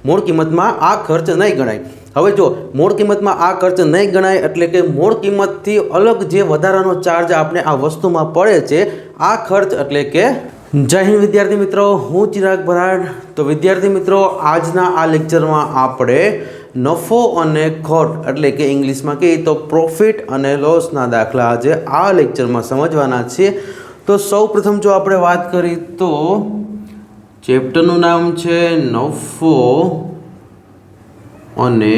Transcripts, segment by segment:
મૂળ કિંમતમાં આ ખર્ચ નહીં ગણાય। હવે જો મૂળ કિંમતમાં આ ખર્ચ નહીં ગણાય એટલે કે મૂળ કિંમતથી અલગ જે વધારાનો ચાર્જ આપણે આ વસ્તુમાં પડે છે આ ખર્ચ એટલે કે જય હિન્દ વિદ્યાર્થી મિત્રો, હું ચિરાગ ભરાડ। તો વિદ્યાર્થી મિત્રો, આજના આ લેક્ચરમાં આપણે નફો અને ખોટ એટલે કે ઇંગ્લિશમાં કહીએ તો પ્રોફિટ અને લોસના દાખલા આજે આ લેક્ચરમાં સમજવાના છીએ। તો સૌપ્રથમ જો આપણે વાત કરીએ તો ચેપ્ટરનું નામ છે નફો અને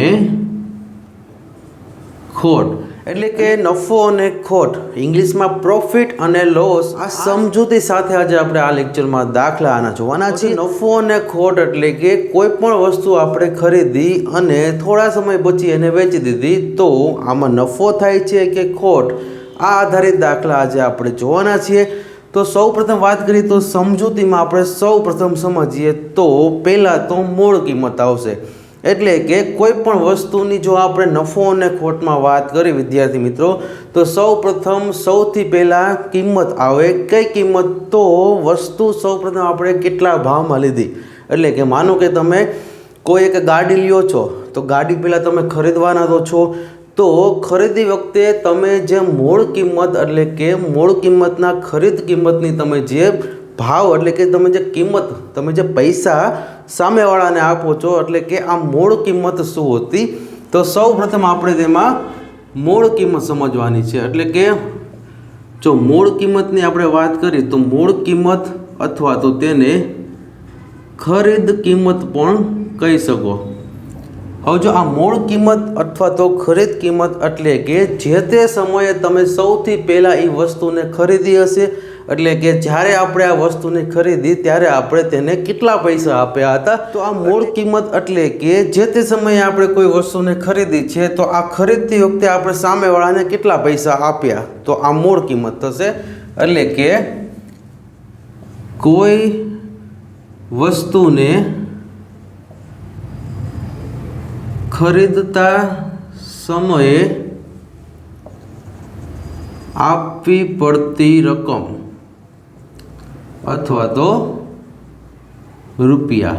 ખોટ એટલે કે નફો અને ખોટ, ઇંગ્લિશમાં પ્રોફિટ અને લોસ। આ સમજૂતી સાથે આજે આપણે આ લેક્ચરમાં દાખલા આના જોવાના છીએ। નફો અને ખોટ એટલે કે કોઈ પણ વસ્તુ આપણે ખરીદી અને થોડા સમય પછી એને વેચી દીધી તો આમાં નફો થાય છે કે ખોટ, આ આધારિત દાખલા આજે આપણે જોવાના છીએ। તો સૌપ્રથમ વાત કરીએ તો સમજૂતીમાં આપણે સૌપ્રથમ સમજીએ તો પહેલાં તો મૂળ કિંમત આવશે। એટલે કે કોઈ પણ વસ્તુની જો આપણે નફો અને ખોટમાં વાત કરી વિદ્યાર્થી મિત્રો તો સૌપ્રથમ સૌથી પહેલાં કિંમત આવે। કઈ કિંમત? તો વસ્તુ સૌપ્રથમ આપણે કેટલા ભાવમાં લીધી। એટલે કે માનો કે તમે કોઈ એક ગાડી લ્યો છો તો ગાડી પહેલાં તમે ખરીદવાના તો છો, તો ખરીદી વખતે તમે જે મૂળ કિંમત એટલે કે મૂળ કિંમતના ખરીદ કિંમતની તમે જે ભાવ એટલે કે તમે જે કિંમત, તમે જે પૈસા સામેવાળાને આપો છો એટલે કે આ મૂળ કિંમત શું હતી? તો સૌ પ્રથમ આપણે તેમાં મૂળ કિંમત સમજવાની છે। એટલે કે જો મૂળ કિંમતની આપણે વાત કરીએ તો મૂળ કિંમત અથવા તો તેને ખરીદ કિંમત પણ કહી શકો। હવે જો આ મૂળ કિંમત અથવા તો ખરીદ કિંમત એટલે કે જે તે સમયે તમે સૌથી પહેલાં એ વસ્તુને ખરીદી હશે, એટલે કે જ્યારે આપણે આ વસ્તુને ખરીદી ત્યારે આપણે તેને કેટલા પૈસા આપ્યા હતા, તો આ મૂળ કિંમત એટલે કે જે તે સમયે આપણે કોઈ વસ્તુને ખરીદી છે તો આ ખરીદતી વખતે આપણે સામેવાળાને કેટલા પૈસા આપ્યા, તો આ મૂળ કિંમત થશે। એટલે કે કોઈ વસ્તુને ખરીદતા સમયે આપવી પડતી રકમ અથવા તો રૂપિયા।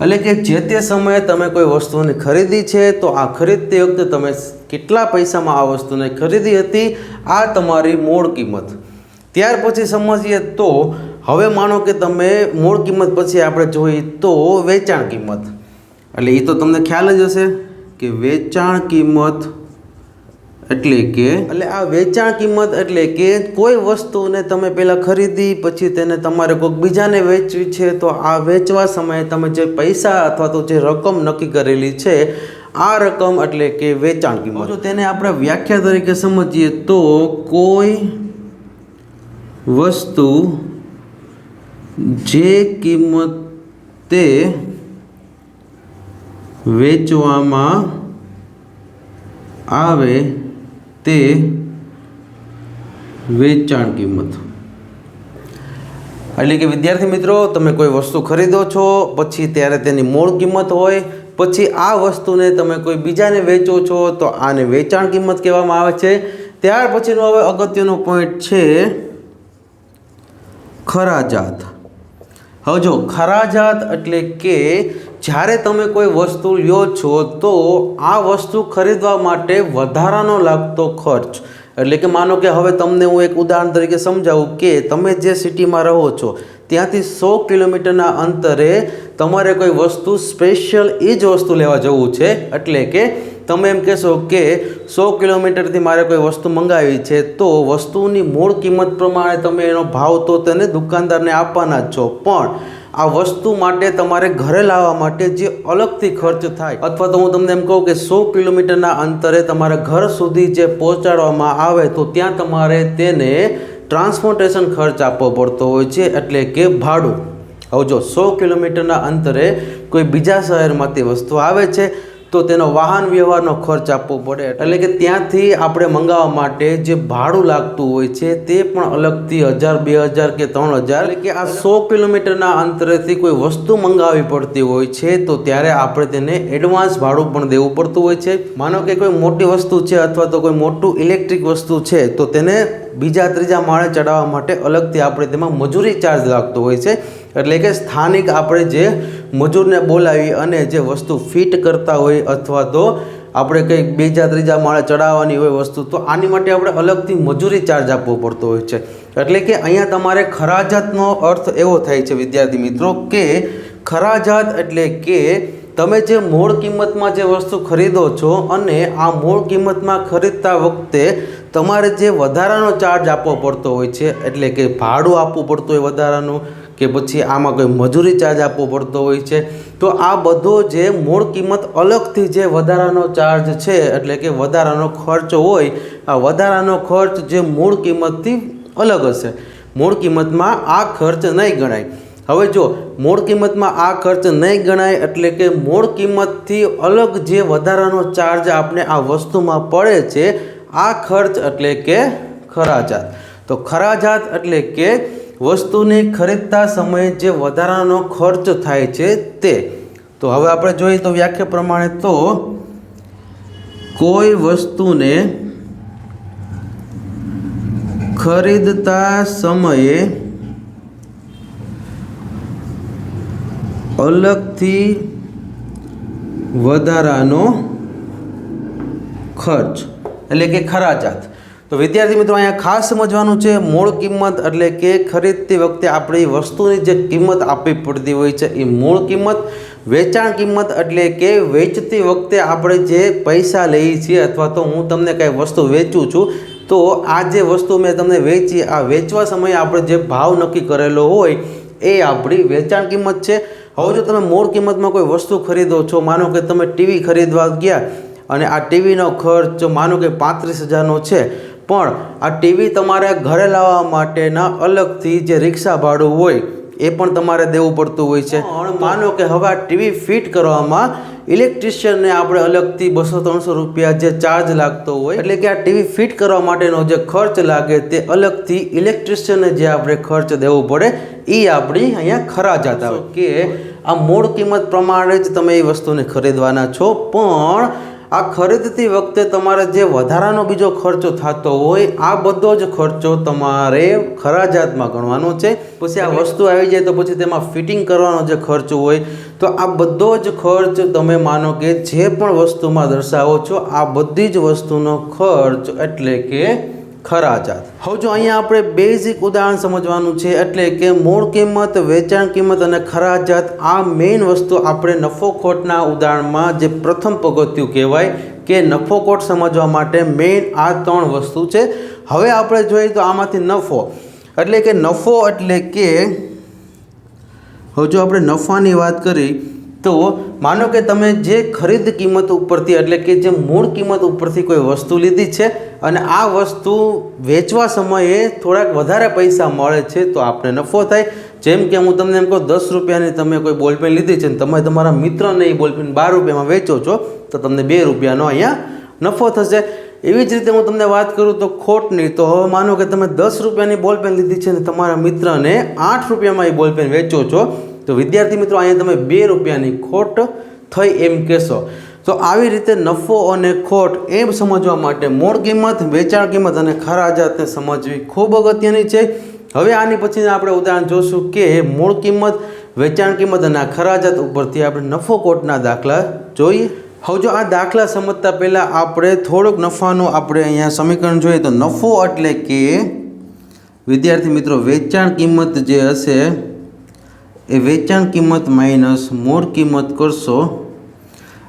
એટલે કે જે તે સમયે તમે કોઈ વસ્તુની ખરીદી છે તો આ ખરીદતી વખતે તમે કેટલા પૈસામાં આ વસ્તુને ખરીદી હતી, આ તમારી મૂળ કિંમત। ત્યાર પછી સમજીએ તો હવે માનો કે તમે મૂળ કિંમત પછી આપણે જોઈએ તો વેચાણ કિંમત, એટલે એ તો તમને ખ્યાલ જ હશે કે વેચાણ કિંમત એટલે આ વેચાણ કિંમત એટલે કે કોઈ વસ્તુને તમે પહેલાં ખરીદી પછી તેને તમારે કોઈક બીજાને વેચવી છે તો આ વેચવા સમયે તમે જે પૈસા અથવા તો જે રકમ નક્કી કરેલી છે આ રકમ એટલે કે વેચાણ કિંમત। જો તેને આપણે વ્યાખ્યા તરીકે સમજીએ તો કોઈ વસ્તુ જે કિંમતે વેચવામાં આવે તે વેચાણ કિંમત। એટલે કે વિદ્યાર્થી મિત્રો, તમે કોઈ વસ્તુ ખરીદો છો પછી ત્યારે તેની મૂળ કિંમત હોય, પછી આ વસ્તુને તમે કોઈ બીજાને વેચો છો તો આને વેચાણ કિંમત કહેવામાં આવે છે। ત્યાર પછીનો હવે અગત્યનો પોઈન્ટ છે ખરાજાત। હવે જો ખરાજાત એટલે કે જ્યારે તમે કોઈ વસ્તુ લ્યો છો તો આ વસ્તુ ખરીદવા માટે વધારાનો લાગતો ખર્ચ, એટલે કે માનો કે હવે તમને હું એક ઉદાહરણ તરીકે સમજાવું કે તમે જે સિટીમાં રહો છો ત્યાંથી 100 કિલોમીટરના અંતરે તમારે કોઈ વસ્તુ સ્પેશિયલ એ જ વસ્તુ લેવા જવું છે। એટલે કે તમે એમ કહેશો કે 100 કિલોમીટરથી મારે કોઈ વસ્તુ મંગાવી છે તો વસ્તુની મૂળ કિંમત પ્રમાણે તમે એનો ભાવ તો તેને દુકાનદારને આપવાના જ છો, પણ આ વસ્તુ માટે તમારે ઘરે લાવવા માટે જે અલગથી ખર્ચ થાય, અથવા તો હું તમને એમ કહું કે 100 કિલોમીટરના અંતરે તમારા ઘર સુધી જે પહોંચાડવામાં આવે તો ત્યાં તમારે તેને ટ્રાન્સપોર્ટેશન ખર્ચ આપવો પડતો હોય છે, એટલે કે ભાડું। હવે જો 100 કિલોમીટરના અંતરે કોઈ બીજા શહેરમાંથી વસ્તુ આવે છે તો તેનો વાહન વ્યવહારનો ખર્ચ આપવો પડે, એટલે કે ત્યાંથી આપણે મંગાવવા માટે જે ભાડું લાગતું હોય છે તે પણ અલગથી 1000, 2000 કે 3000, એટલે કે આ 100 કિલોમીટરના અંતરેથી કોઈ વસ્તુ મંગાવવી પડતી હોય છે તો ત્યારે આપણે તેને એડવાન્સ ભાડું પણ દેવું પડતું હોય છે। માનો કે કોઈ મોટી વસ્તુ છે અથવા તો કોઈ મોટું ઇલેક્ટ્રિક વસ્તુ છે તો તેને બીજા ત્રીજા માળે ચડાવવા માટે અલગથી આપણે તેમાં મજૂરી ચાર્જ લાગતો હોય છે। એટલે કે સ્થાનિક આપણે જે મજૂરને બોલાવી અને જે વસ્તુ ફિટ કરતા હોય અથવા તો આપણે કંઈક બીજા ત્રીજા માળે ચડાવવાની હોય વસ્તુ, તો આની માટે આપણે અલગથી મજૂરી ચાર્જ આપવો પડતો હોય છે. એટલે કે અહીંયા તમારે ખરાજાતનો અર્થ એવો થાય છે વિદ્યાર્થી મિત્રો કે ખરાજાત એટલે કે તમે જે મૂળ કિંમતમાં જે વસ્તુ ખરીદો છો અને આ મૂળ કિંમતમાં ખરીદતા વખતે તમારે જે વધારાનો ચાર્જ આપવો પડતો હોય છે, એટલે કે ભાડું આપવું પડતું હોય વધારાનું, કે પછી આમાં કોઈ મજૂરી ચાર્જ આપવો પડતો હોય છે, તો આ બધો જે મૂળ કિંમત અલગથી જે વધારાનો ચાર્જ છે એટલે કે વધારાનો ખર્ચ હોય, આ વધારાનો ખર્ચ જે મૂળ કિંમતથી અલગ હશે. મૂળ કિંમતમાં આ ખર્ચ નહીં ગણાય. હવે જો મૂળ કિંમતમાં આ ખર્ચ નહીં ગણાય એટલે કે મૂળ કિંમતથી અલગ જે વધારાનો ચાર્જ આપણે આ વસ્તુમાં પડે છે, આ ખર્ચ એટલે કે ખરાજાત. તો ખરાજાત એટલે કે વસ્તુને ખરીદતા સમયે જે વધારાનો ખર્ચ થાય છે તે. તો હવે આપણે જોઈએ તો વ્યાખ્યા પ્રમાણે, તો કોઈ વસ્તુને ખરીદતા સમયે અલગથી વધારાનો ખર્ચ એટલે કે ખરાજાત. તો વિદ્યાર્થી મિત્રો અહીંયા ખાસ સમજવાનું છે, મૂળ કિંમત એટલે કે ખરીદતી વખતે આપણી વસ્તુની જે કિંમત આપવી પડતી હોય છે એ મૂળ કિંમત. વેચાણ કિંમત એટલે કે વેચતી વખતે આપણે જે પૈસા લઈએ છીએ અથવા તો હું તમને કાંઈ વસ્તુ વેચું છું, તો આ જે વસ્તુ મેં તમને વેચી, આ વેચવા સમયે આપણે જે ભાવ નક્કી કરેલો હોય એ આપણી વેચાણ કિંમત છે. હવે જો તમે મૂળ કિંમતમાં કોઈ વસ્તુ ખરીદો છો, માનો કે તમે ટીવી ખરીદવા ગયા અને આ ટીવીનો ખર્ચ માનો કે 35,000નો છે, પણ આ ટીવી તમારે ઘરે લાવવા માટેના અલગથી જે રિક્ષા ભાડું હોય એ પણ તમારે દેવું પડતું હોય છે. પણ માનો કે હવે આ ટીવી ફિટ કરવામાં ઇલેક્ટ્રિશિયનને આપણે અલગથી 200-300 રૂપિયા જે ચાર્જ લાગતો હોય, એટલે કે આ ટીવી ફિટ કરવા માટેનો જે ખર્ચ લાગે તે અલગથી ઇલેક્ટ્રિશિયનને જે આપણે ખર્ચ દેવું પડે એ આપણી અહીંયા ખરાજાત આવે. કે આ મૂળ કિંમત પ્રમાણે જ તમે એ વસ્તુને ખરીદવાના છો, પણ આ ખરીદતી વખતે તમારે જે વધારાનો બીજો ખર્ચો થતો હોય આ બધો જ ખર્ચો તમારે ખરાજાતમાં ગણવાનો છે. પછી આ વસ્તુ આવી જાય તો પછી તેમાં ફિટિંગ કરવાનો જે ખર્ચ હોય, તો આ બધો જ ખર્ચ તમે માનો કે જે પણ વસ્તુમાં દર્શાવો છો આ બધી જ વસ્તુનો ખર્ચ એટલે કે ખરાજાત. હવે જો અહીંયા આપણે બેઝિક ઉદાહરણ સમજવાનું છે, એટલે કે મૂળ કિંમત, વેચાણ કિંમત અને ખરાજાત, આ મેઇન વસ્તુ આપણે નફો ખોટના ઉદાહરણમાં જે પ્રથમ પગથિયું કહેવાય કે નફો ખોટ સમજવા માટે મેઇન આ 3 વસ્તુ છે. હવે આપણે જોઈએ તો આમાંથી નફો એટલે કે હવે જો આપણે નફાની વાત કરી તો માનો કે તમે જે ખરીદ કિંમત ઉપરથી એટલે કે જે મૂળ કિંમત ઉપરથી કોઈ વસ્તુ લીધી છે અને આ વસ્તુ વેચવા સમયે થોડાક વધારે પૈસા મળે છે તો આપણે નફો થાય. જેમ કે હું તમને એમ કહું 10 રૂપિયાની તમે કોઈ બોલપેન લીધી છે અને તમે તમારા મિત્રને એ બોલપેન 12 રૂપિયામાં વેચો છો તો તમને 2 રૂપિયાનો અહીંયા નફો થશે. એવી જ રીતે હું તમને વાત કરું તો ખોટની, તો હવે માનો કે તમે 10 રૂપિયાની બોલપેન લીધી છે અને તમારા મિત્રને 8 રૂપિયામાં એ બોલપેન વેચો છો, તો વિદ્યાર્થી મિત્રો અહીંયા તમે 2 રૂપિયાની ખોટ થઈ એમ કહેશો. તો આવી રીતે નફો અને ખોટ એમ સમજવા માટે મૂળ કિંમત, વેચાણ કિંમત અને ખરાજાતને સમજવી ખૂબ અગત્યની છે. હવે આની પછી આપણે ઉદાહરણ જોશું કે મૂળ કિંમત, વેચાણ કિંમત અને ખરાજાત ઉપરથી આપણે નફો ખોટના દાખલા જોઈએ. હવે જો આ દાખલા સમજતા પહેલાં આપણે થોડુંક નફાનું આપણે અહીંયા સમીકરણ જોઈએ તો નફો એટલે કે વિદ્યાર્થી મિત્રો વેચાણ કિંમત જે હશે એ વેચાણ કિંમત માઇનસ મૂળ કિંમત કરશો,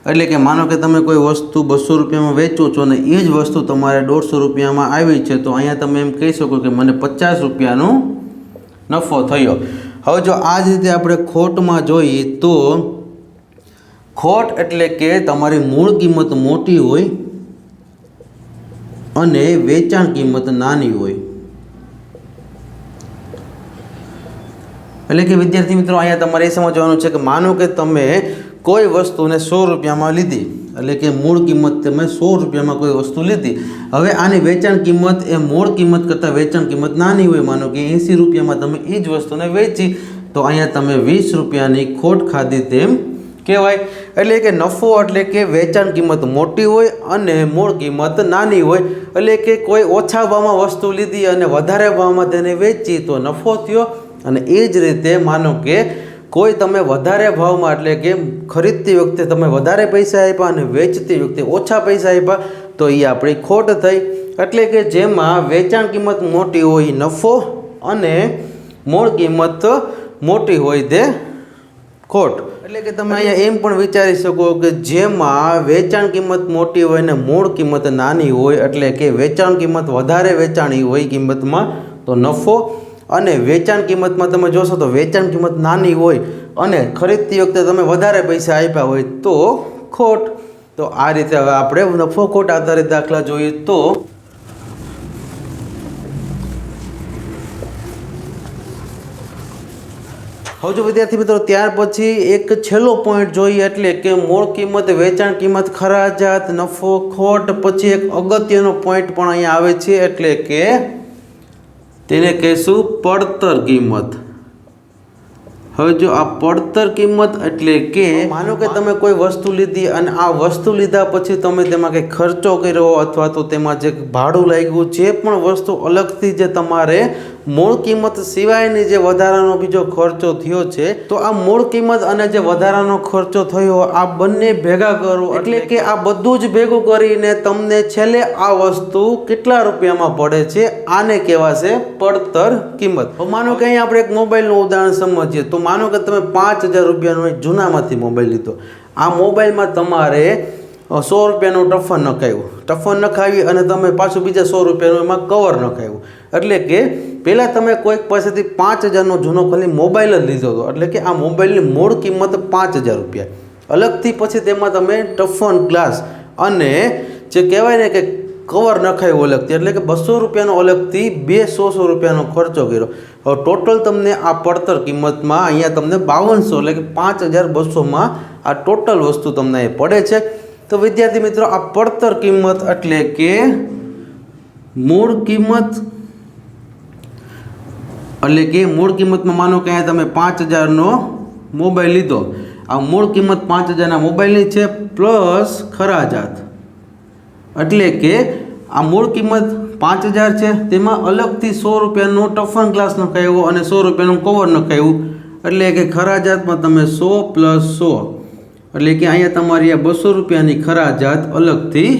એટલે કે માનો કે તમે કોઈ વસ્તુ 200 રૂપિયામાં વેચો છો અને એ જ વસ્તુ તમારે 150 રૂપિયામાં આવી છે, તો અહીંયા તમે એમ કહી શકો કે મને 50 રૂપિયાનો નફો થયો. હવે જો આ જ રીતે આપણે ખોટમાં જોઈએ તો ખોટ એટલે કે તમારી મૂળ કિંમત મોટી હોય અને વેચાણ કિંમત નાની હોય. એટલે કે વિદ્યાર્થી મિત્રો અહીંયા તમારે એ સમજવાનું છે કે માનો કે તમે કોઈ વસ્તુને 100 રૂપિયામાં લીધી, એટલે કે મૂળ કિંમત તમે 100 રૂપિયામાં કોઈ વસ્તુ લીધી. હવે આની વેચાણ કિંમત એ મૂળ કિંમત કરતાં વેચાણ કિંમત નાની હોય, માનો કે 80 રૂપિયામાં તમે એ જ વસ્તુને વેચી, તો અહીંયા તમે 20 રૂપિયાની ખોટ ખાધી તેમ કહેવાય. એટલે કે નફો એટલે કે વેચાણ કિંમત મોટી હોય અને મૂળ કિંમત નાની હોય. એટલે કે કોઈ ઓછા ભાવમાં વસ્તુ લીધી અને વધારે ભાવમાં તેને વેચી તો નફો થયો, અને એ જ રીતે માનો કે કોઈ તમે વધારે ભાવમાં એટલે કે ખરીદતી વખતે તમે વધારે પૈસા આપ્યા અને વેચતી વખતે ઓછા પૈસા આપ્યા તો એ આપણી ખોટ થઈ. એટલે કે જેમાં વેચાણ કિંમત મોટી હોય નફો અને મૂળ કિંમત મોટી હોય તે ખોટ. એટલે કે તમે અહીંયા એમ પણ વિચારી શકો કે જેમાં વેચાણ કિંમત મોટી હોય ને મૂળ કિંમત નાની હોય એટલે કે વેચાણ કિંમત વધારે વેચાણી હોય કિંમતમાં તો નફો, અને વેચાણ કિંમતમાં તમે જોશો તો વેચાણ કિંમત નાની હોય અને ખરીદતી વખતે તમે વધારે પૈસા આપ્યા હોય તો ખોટ. તો આ રીતે હવે આપણે નફો ખોટ આધારિત દાખલા જોઈએ તો હવે જો વિદ્યાર્થી મિત્રો ત્યાર પછી એક છેલ્લો પોઈન્ટ જોઈએ એટલે કે મૂળ કિંમત, વેચાણ કિંમત, ખરાજાત, નફો ખોટ. પછી એક અગત્યનો પોઈન્ટ પણ અહીંયા આવે છે એટલે કે તેને કહીશું પડતર કિંમત. હવે જો આ પડતર કિંમત એટલે કે માનો કે તમે કોઈ વસ્તુ લીધી અને આ વસ્તુ લીધા પછી તમે તેમાં કંઈ ખર્ચો કર્યો અથવા તો તેમાં જે ભાડું લાગ્યું, જે પણ વસ્તુ અલગથી જે તમારે મૂળ કિંમત સિવાયની જે વધારાનો બીજો ખર્ચો થયો છે તો આ મૂળ કિંમત અને જે વધારાનો ખર્ચો થયો આ બંને ભેગા કરો એટલે કે આ બધું જ ભેગું કરીને તમને છેલ્લે આ વસ્તુ કેટલા રૂપિયામાં પડે છે આને કહેવાશે પડતર કિંમત. માનો કે અહીં આપણે એક મોબાઈલનું ઉદાહરણ સમજીએ તો માનો કે તમે 5,000 રૂપિયાનો જૂનામાંથી મોબાઈલ લીધો. આ મોબાઈલમાં તમારે 100 રૂપિયાનું ટફન નખાવી અને તમે પાછું બીજા 100 રૂપિયાનું એમાં કવર નખાવ્યું. એટલે કે પહેલાં તમે કોઈક પાસેથી 5,000નો જૂનો ખાલી મોબાઈલ જ લીધો હતો એટલે કે આ મોબાઈલની મૂળ કિંમત 5,000 રૂપિયા. અલગથી પછી તેમાં તમે ટફન ગ્લાસ અને જે કહેવાય ને કે કવર નખાવ્યું અલગથી એટલે કે 200 રૂપિયાનો અલગથી 100 રૂપિયાનો ખર્ચો કર્યો. હવે ટોટલ તમને આ પડતર કિંમતમાં અહીંયા તમને 5200 એટલે કે 5,200માં આ ટોટલ વસ્તુ તમને એ પડે છે. તો વિદ્યાર્થી મિત્રો આ પડતર કિંમત એટલે કે મૂળ કિંમત એટલે કે મૂળ કિંમતમાં માનો કે અહીંયા તમે 5,000નો મોબાઈલ લીધો. આ મૂળ કિંમત 5,000ના મોબાઈલની છે પ્લસ ખરાજાત એટલે કે આ મૂળ કિંમત 5,000 છે તેમાં અલગથી 100 રૂપિયાનો ટફન ગ્લાસ નખાવ્યો અને 100 રૂપિયાનું કવર નખાવ્યું એટલે કે ખરાજાતમાં તમે 100 પ્લસ 100 એટલે કે અહીંયા તમારી આ 200 રૂપિયાની ખરાજાત અલગથી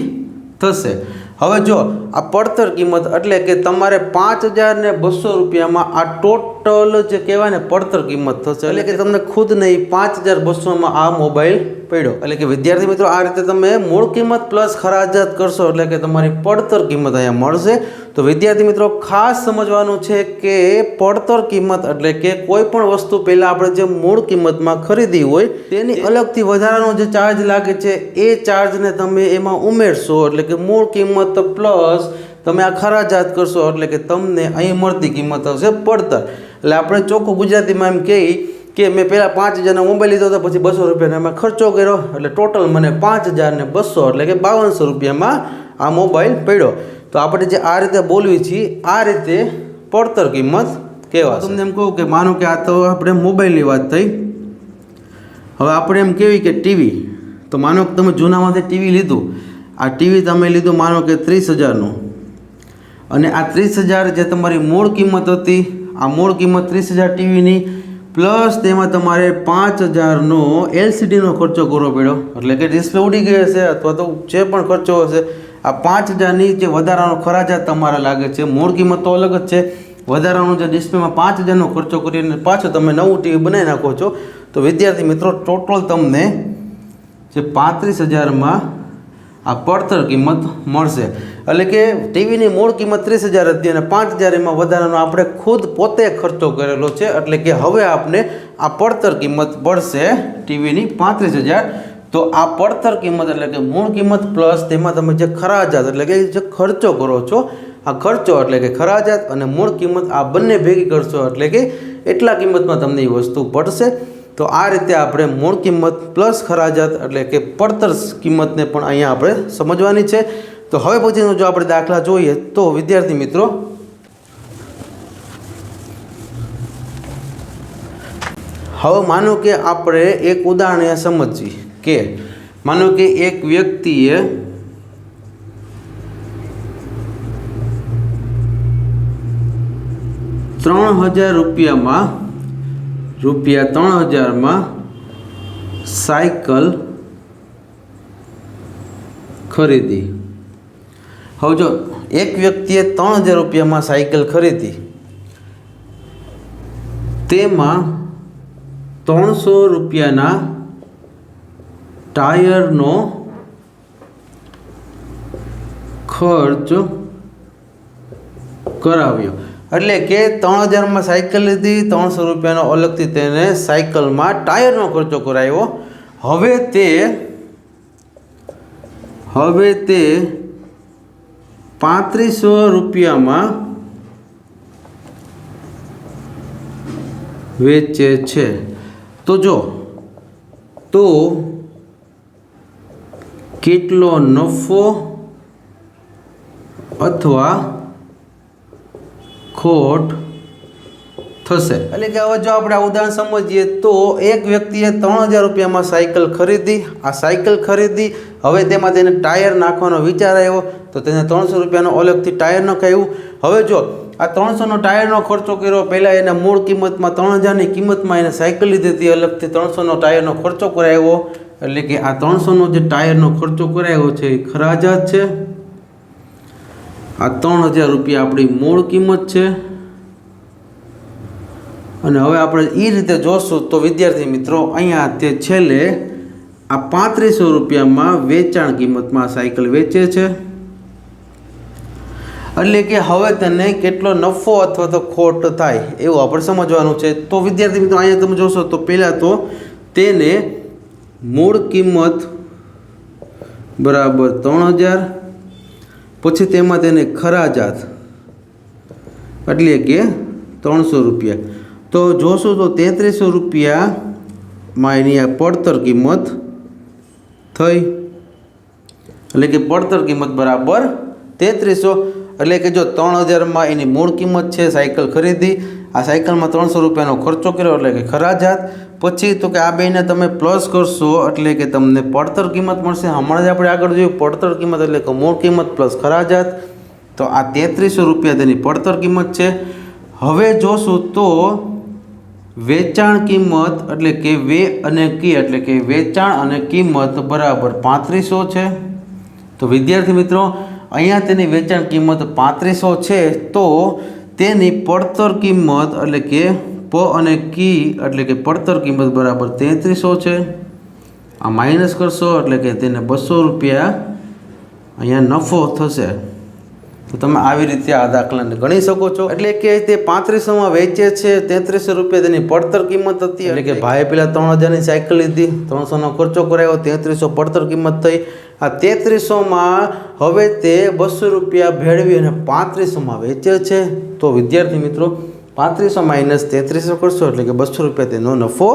થશે. હવે જો આ પડતર કિંમત એટલે કે તમારે 5,000 ને 200 રૂપિયામાં આ ટોટલ જે કહેવાય ને પડતર કિંમત થશે એટલે કે તમને ખુદ નહીં 5,200માં આ મોબાઈલ પડ્યો. એટલે કે વિદ્યાર્થી મિત્રો આ રીતે તમે મૂળ કિંમત પ્લસ ખરાજાત કરશો એટલે કે તમારી પડતર કિંમત અહીંયા મળશે. તો વિદ્યાર્થી મિત્રો ખાસ સમજવાનું છે કે પડતર કિંમત એટલે કે કોઈ પણ વસ્તુ પહેલાં આપણે જે મૂળ કિંમતમાં ખરીદી હોય તેની અલગથી વધારાનો જે ચાર્જ લાગે છે એ ચાર્જને તમે એમાં ઉમેરશો એટલે કે મૂળ કિંમત પ્લસ તમે આ ખરાજાત કરશો એટલે કે તમને અહીં મળતી કિંમત હશે પડતર. એટલે આપણે ચોખ્ખું ગુજરાતીમાં એમ કહીએ કે મેં પહેલાં 5,000નો મોબાઈલ લીધો હતો પછી 200 રૂપિયાનો એમાં ખર્ચો કર્યો એટલે ટોટલ મને 5,200 એટલે કે 5200 રૂપિયામાં આ મોબાઈલ પડ્યો. તો આપણે જે આ રીતે બોલવી છીએ આ રીતે પડતર કિંમત કહેવાય. તમને એમ કહું કે માનો કે આ તો આપણે મોબાઈલની વાત થઈ. હવે આપણે એમ કહેવી કે ટીવી, તો માનો કે તમે જૂનામાંથી ટીવી લીધું. આ ટીવી તમે લીધું માનો કે 30,000નું અને આ 30,000 જે તમારી મૂળ કિંમત હતી આ મૂળ કિંમત 30,000 ટીવીની પ્લસ તેમાં તમારે 5,000નો LCDનો ખર્ચો કરવો પડ્યો એટલે કે ડિસ્પ્લે ઉડી ગઈ હશે અથવા તો જે પણ ખર્ચો હશે આ 5,000ની જે વધારાનો ખરાજાત તમારે લાગે છે. મૂળ કિંમત તો અલગ જ છે, વધારાનું જે ડિસ્પ્લેમાં 5,000નો ખર્ચો કરીને પાછું તમે નવું ટીવી બનાવી નાખો છો. તો વિદ્યાર્થી મિત્રો ટોટલ તમને જે 35,000માં આ પડતર કિંમત મળશે. એટલે કે ટીવીની મૂળ કિંમત 30,000 હતી અને 5,000 એમાં વધારાનો આપણે ખુદ પોતે ખર્ચો કરેલો છે એટલે કે હવે આપણે આ પડતર કિંમત પડશે ટીવીની 35,000. તો આ પડતર કિંમત એટલે કે મૂળ કિંમત પ્લસ તેમાં તમે જે ખરાજાત એટલે કે જે ખર્ચો કરો છો આ ખર્ચો એટલે કે ખરાજાત અને મૂળ કિંમત આ બંને ભેગી કરશો એટલે કે એટલા કિંમતમાં તમને એ વસ્તુ પડશે. તો આ રીતે આપણે મૂળ કિંમત પ્લસ ખરાજાત એટલે કે પડતર કિંમતને પણ અહીંયા આપણે સમજવાની છે. તો હવે પછીનો જો આપણે દાખલા જોઈએ તો વિદ્યાર્થી મિત્રો હવે માનો કે આપણે એક ઉદાહરણ અહીંયા સમજીએ કે માનો કે એક વ્યક્તિએ ₹3000 ₹3000 સાયકલ ખરીદી. હવે જો એક વ્યક્તિએ ₹3000 સાયકલ ખરીદી, તેમાં ₹300 ટાયરનો ખર્ચ કરાવ્યો. એટલે કે 3000 સાયકલ લીધી, ₹300 અલગથી તેને સાયકલમાં ટાયરનો ખર્ચો કરાવ્યો. હવે તે ₹3500 વેચે છે. તો જો તો કેટલો નફો અથવા ખોટ થશે? એટલે કે હવે જો આપણે આ ઉદાહરણ સમજીએ તો એક વ્યક્તિએ ₹3000 સાયકલ ખરીદી. આ સાયકલ ખરીદી, હવે તેમાં તેને ટાયર નાખવાનો વિચાર આવ્યો તો તેને ₹300 અલગથી ટાયર નખાવ્યું. હવે જો આ 300નો ટાયરનો ખર્ચો કર્યો, પહેલાં એના મૂળ કિંમતમાં 3000ની કિંમતમાં એને સાયકલ લીધી હતી, અલગથી 300નો ટાયરનો ખર્ચો કરાવ્યો. એટલે કે આ 300નો જે ટાયરનો ખર્ચો કરાવ્યો છે એ ખરાજાત છે. આ ₹3000 આપણી મૂળ કિંમત છે. અને હવે આપણે એ રીતે જોશું તો વિદ્યાર્થી મિત્રો, અહીંયા તે છેલ્લે આ ₹3500 વેચાણ કિંમતમાં સાયકલ વેચે છે. એટલે કે હવે તેને કેટલો નફો અથવા તો ખોટ થાય એવું આપણે સમજવાનું છે. તો વિદ્યાર્થી મિત્રો, અહીંયા તમે જોશો તો પહેલાં તો તેને મૂળ કિંમત બરાબર 3000, પછી તેમાં તેને ખરાજાત એટલે કે ₹300. તો જોશું તો ₹3300 એની આ પડતર કિંમત થઈ. એટલે કે પડતર કિંમત બરાબર 3300. એટલે કે જો 3000 એની મૂળ કિંમત છે, સાયકલ ખરીદી, આ સાયકલમાં ₹300નો ખર્ચો કર્યો એટલે કે ખરાજાત. પછી તો કે આ બેને તમે પ્લસ કરશો એટલે કે તમને પડતર કિંમત મળશે. હમણાં જ આપણે આગળ જોયું પડતર કિંમત એટલે કે મૂળ કિંમત પ્લસ ખરાજાત. તો આ ₹3300 તેની પડતર કિંમત છે. હવે જોશું તો વેચાણ કિંમત એટલે કે વે અને કી એટલે કે વેચાણ અને કિંમત બરાબર 3500 છે. તો વિદ્યાર્થી મિત્રો, અહીંયા તેની વેચાણ કિંમત 3500 છે, તો તેની પડતર કિંમત એટલે કે પ અને કી એટલે કે પડતર કિંમત બરાબર 3300 છે. આ માઇનસ કરશો એટલે કે તેને ₹200 અહીંયા નફો થશે. તો તમે આવી રીતે આ દાખલાને ગણી શકો છો. એટલે કે તે 3500 વેચે છે, ₹3300 તેની પડતર કિંમત હતી. એટલે કે ભાઈ પહેલાં 3000ની સાયકલ લીધી, 300નો ખર્ચો કરાવ્યો, 3300 પડતર કિંમત થઈ. આ 3300 હવે તે ₹200 ભેળવી અને 3500 વેચે છે. તો વિદ્યાર્થી મિત્રો, 3500 માઇનસ 3300 કરશો એટલે કે ₹200 તેનો નફો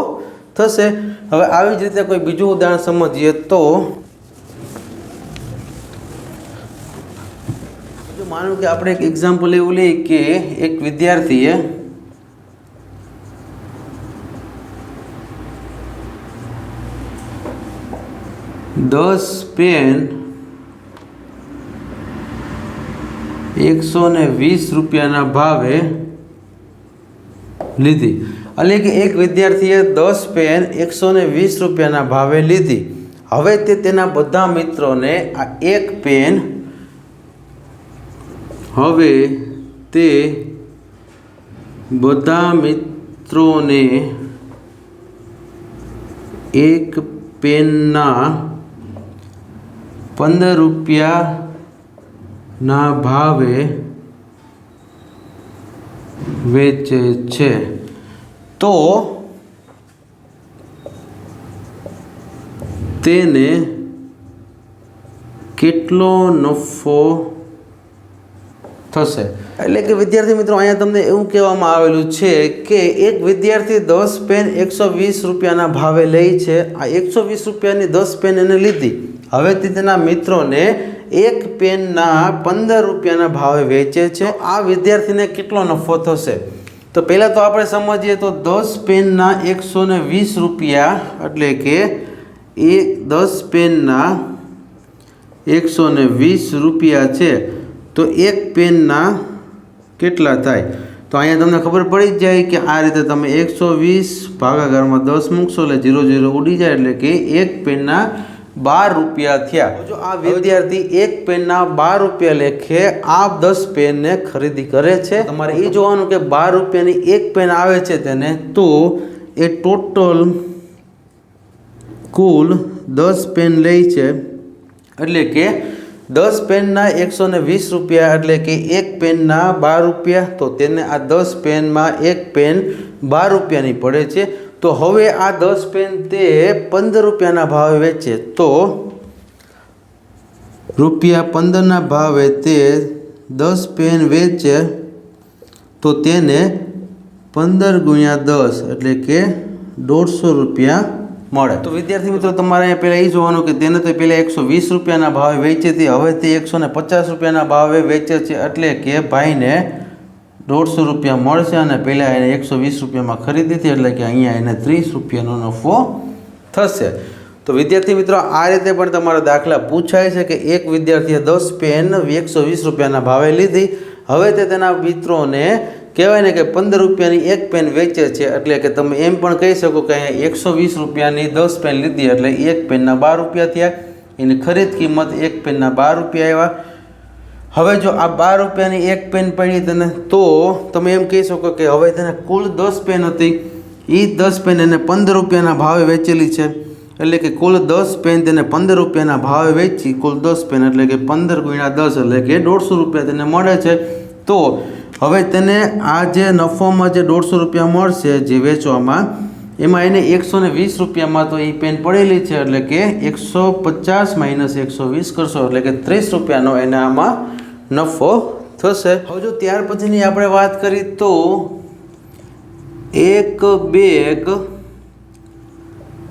થશે. હવે આવી જ રીતે કોઈ બીજું ઉદાહરણ સમજીએ તો માનો કે આપણે એક એક્ઝામ્પલ એવું લઈએ કે એક વિદ્યાર્થીએ ₹10 પેન ₹120 ભાવે લીધી. એટલે કે એક વિદ્યાર્થીએ 10 પેન ₹120 ભાવે લીધી. હવે તે તેના બધા મિત્રોને આ એક પેન હવે તે બધા મિત્રોને એક પેનના ₹15 ભાવે વેચે છે. તો તેને કેટલો નફો થશે? એટલે કે વિદ્યાર્થી મિત્રો, અહીંયા તમને એવું કહેવામાં આવેલું છે કે એક વિદ્યાર્થી 10 પેન ₹120 ભાવે લે છે. આ ₹120ની 10 પેન એને લીધી. હવે તે તેના મિત્રોને એક પેનના ₹15 ભાવે વેચે છે. આ વિદ્યાર્થીને કેટલો નફો થશે? તો પહેલાં તો આપણે સમજીએ તો 10 પેનના ₹120 એટલે કે 10 પેનના ₹120 છે. તો એક પેનના કેટલા થાય? તો તો અહીંયા તમને ખબર પડી જ જાય કે આ રીતે તમે 120 ભાગાકારમાં 10 મૂકશો એટલે 0 0 ઉડી જાય, એટલે કે એક પેનના 12 રૂપિયા થયા. જો આ વિદ્યાર્થી એક પેનના 12 રૂપિયા લેખે આ 10 પેનને ખરીદી કરે છે. તમારે એ જોવાનું કે 12 રૂપિયાની એક પેન આવે છે તેને, તો એ ટોટલ કુલ 10 પેન લે છે, એટલે કે 10 પેનના 120 રૂપિયા, એટલે કે એક પેનના 12 રૂપિયા. તો તેને આ 10 પેનમાં એક પેન 12 રૂપિયાની પડે છે. તો હવે આ 10 પેન તે 15 રૂપિયાના ભાવે વેચે, તો ₹15ના ભાવે તે 10 પેન વેચે, તો તેને 15 × 10 એટલે કે 150 રૂપિયા મળે. તો વિદ્યાર્થી મિત્રો તમારે પહેલાં એ જોવાનું કે તેને તો પહેલાં 120 રૂપિયાના ભાવે વેચી હતી, હવે તે 150 રૂપિયાના ભાવે વેચે છે, એટલે કે ભાઈને 150 રૂપિયા મળશે અને પહેલાં એને 120 રૂપિયામાં ખરીદી હતી, એટલે કે અહીંયા એને 30 રૂપિયાનો નફો થશે. તો વિદ્યાર્થી મિત્રો આ રીતે પણ તમારા દાખલા પૂછાય છે કે એક વિદ્યાર્થીએ 10 પેન 120 રૂપિયાના ભાવે લીધી, હવે તે તેના મિત્રોને કહેવાય ને કે 15 રૂપિયાની એક પેન વેચે છે, એટલે કે તમે એમ પણ કહી શકો કે અહીંયા 120 રૂપિયાની 10 પેન લીધી, એટલે એક પેનના 12 રૂપિયા થયા. એની ખરીદ કિંમત એક પેનના 12 રૂપિયા આવ્યા. હવે જો આ 12 રૂપિયાની એક પેન પડી તેને, તો તમે એમ કહી શકો કે હવે તેને કુલ 10 પેન હતી, એ 10 પેન એને 15 રૂપિયાના ભાવે વેચેલી છે, એટલે કે કુલ 10 પેન તેને 15 રૂપિયાના ભાવે વેચી, કુલ 10 પેન એટલે કે 15 × 10 એટલે કે 150 રૂપિયા તેને મળે છે. તો હવે તેને આ જે નફોમાં જે 150 રૂપિયા મળશે જે વેચવામાં, એમાં એને 120 રૂપિયામાં તો એ પેન પડેલી છે, એટલે કે 150 - 120 કરશો એટલે કે 30 રૂપિયાનો એને આમાં નફો થશે. હવે જો ત્યાર પછીની આપણે વાત કરી તો એક બેગ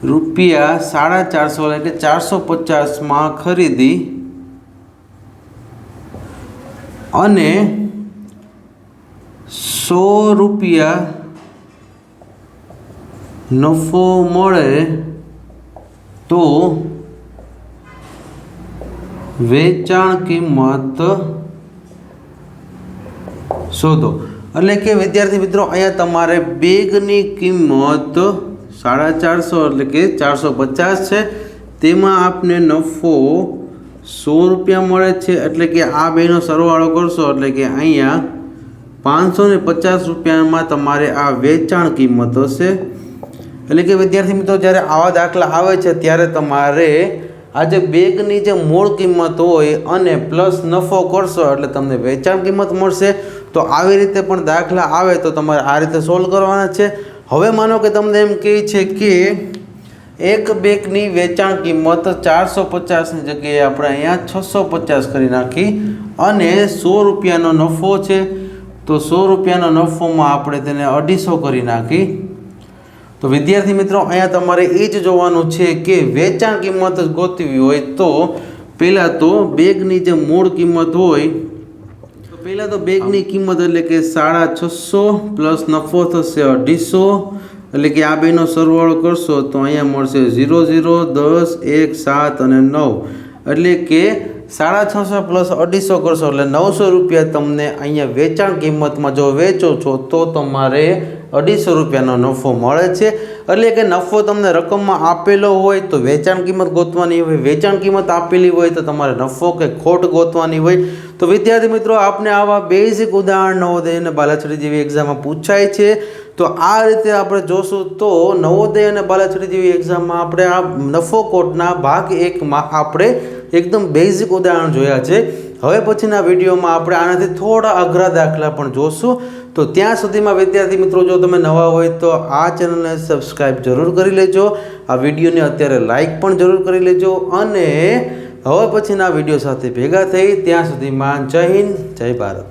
₹450 એટલે કે 450માં ખરીદી અને 100 રૂપિયા નફો મળે તો વેચાણ કિંમત શોધો. એટલે કે વિદ્યાર્થી મિત્રો અહીંયા તમારે બેગની કિંમત 450 એટલે કે 450 છે, તેમાં આપને નફો 100 રૂપિયા મળે છે, એટલે કે આ બેનો સરવાળો કરશો એટલે કે અહીંયા 550 રૂપિયામાં તમારે આ વેચાણ કિંમત હશે. એટલે કે વિદ્યાર્થી મિત્રો જ્યારે આવા દાખલા આવે છે ત્યારે તમારે આ જે બેગની જે મૂળ કિંમત હોય અને પ્લસ નફો કરશો એટલે તમને વેચાણ કિંમત મળશે. તો આવી રીતે પણ દાખલા આવે તો તમારે આ રીતે સોલ્વ કરવાના છે. હવે માનો કે તમને એમ કહે છે કે એક બેગની વેચાણ કિંમત 450ની જગ્યાએ આપણે અહીંયા 650 કરી નાખી અને 100 રૂપિયાનો નફો છે, તો 100 રૂપિયાનો નફોમાં આપણે તેને 250 કરી નાખી. તો વિદ્યાર્થી મિત્રો અહીંયા તમારે એ જ જોવાનું છે કે વેચાણ કિંમત જ ગોતવી હોય તો પહેલાં તો બેગની જે મૂળ કિંમત હોય, તો પહેલાં તો બેગની કિંમત એટલે કે 650 પ્લસ નફો થશે 250, એટલે કે આ બેનો સરવાળો કરશો તો અહીંયા મળશે 0 0 10 1 7 અને 9, એટલે કે 650 પ્લસ 250 કરશો એટલે 900 રૂપિયા તમને અહીંયા વેચાણ કિંમતમાં જો વેચો છો તો તમારે 250 રૂપિયાનો નફો મળે છે. એટલે કે નફો તમને રકમમાં આપેલો હોય તો વેચાણ કિંમત ગોતવાની હોય, વેચાણ કિંમત આપેલી હોય તો તમારે નફો કે ખોટ ગોતવાની હોય. તો વિદ્યાર્થી મિત્રો આપને આવા બેઝિક ઉદાહરણ નવોદય અને બાલાછડી જેવી એક્ઝામમાં પૂછાય છે. તો આ રીતે આપણે જોશું તો નવોદય અને બાલાછડી જેવી એક્ઝામમાં આપણે આ નફો ખોટના ભાગ 1માં આપણે એકદમ બેઝિક ઉદાહરણ જોયા છે. હવે પછીના વિડીયોમાં આપણે આનાથી થોડા અઘરા દાખલા પણ જોશું. તો ત્યાં સુધીમાં વિદ્યાર્થી મિત્રો જો તમે નવા હોય તો આ ચેનલને સબસ્ક્રાઈબ જરૂર કરી લેજો, આ વિડીયોને અત્યારે લાઈક પણ જરૂર કરી લેજો અને હવે પછીના વિડીયો સાથે ભેગા થઈ ત્યાં સુધીમાં જય હિન્દ જય ભારત.